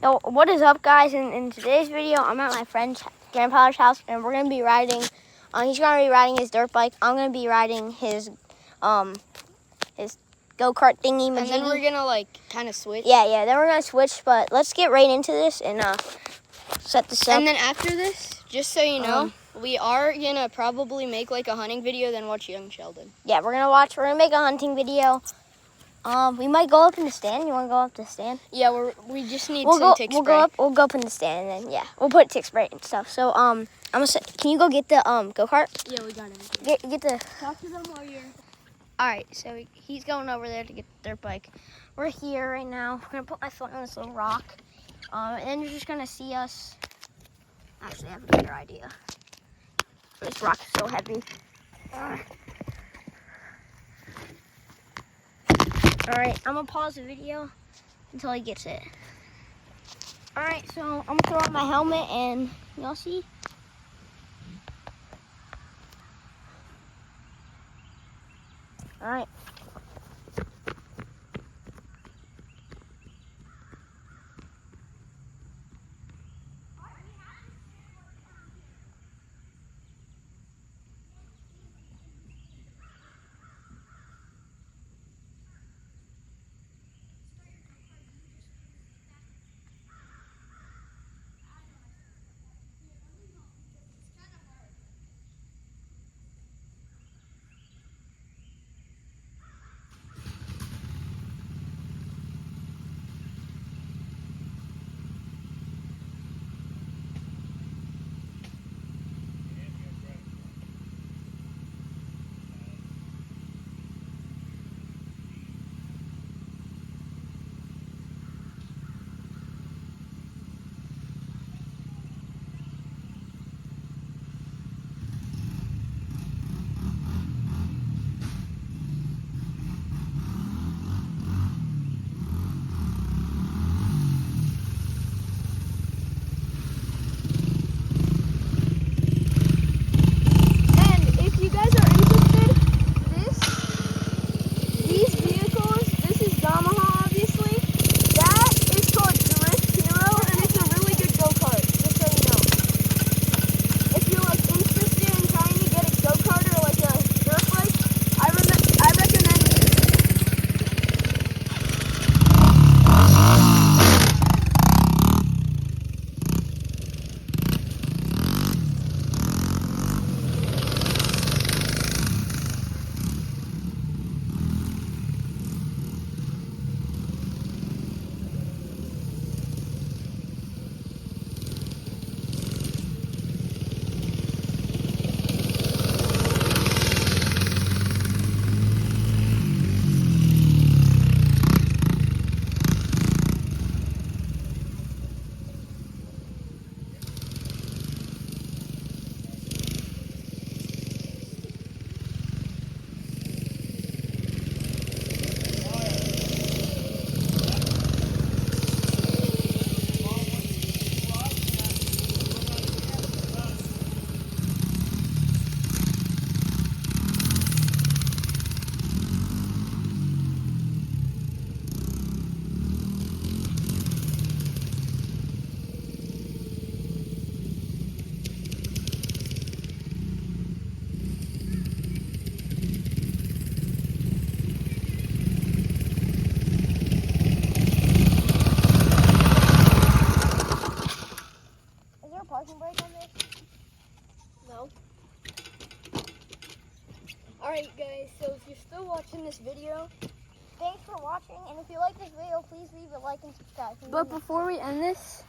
Yo, what is up, guys? In today's video, I'm at my friend's grandfather's house, and we're gonna be riding. He's gonna be riding his dirt bike. I'm gonna be riding his go-kart thingy. And then we're gonna like kind of switch. Yeah. Then we're gonna switch. But let's get right into this and set this up. And then after this, just so you know, we are gonna probably make like a hunting video, then watch Young Sheldon. Yeah, we're gonna make a hunting video. We might go up in the stand. You want to go up the stand? Yeah, we just need some tick spray. We'll go up in the stand, and then we'll put tick spray and stuff. So I'm gonna say, can you go get the go-kart? Yeah, we got him. Get the. Talk to them while you're. All right, so he's going over there to get the dirt bike. We're here right now. We're gonna put my foot on this little rock, and then you're just gonna see us. Actually, I have a better idea. This rock is so heavy. All right, I'm gonna pause the video until he gets it. All right, so I'm gonna throw on my helmet and y'all see. All right. Parking brake on this? No. Alright guys, so if you're still watching this video, thanks for watching, and if you like this video, please leave a like and subscribe. But before we end this,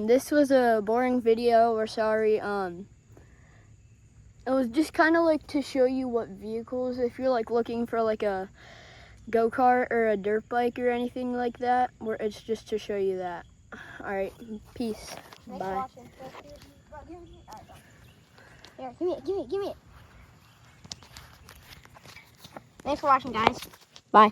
this was a boring video, we're sorry. It was just kind of like to show you what vehicles, if you're like looking for like a go-kart or a dirt bike or anything like that, it's just to show you that. Alright, peace. Thanks Bye. for watching. Here, give me it. Thanks for watching, guys. Bye.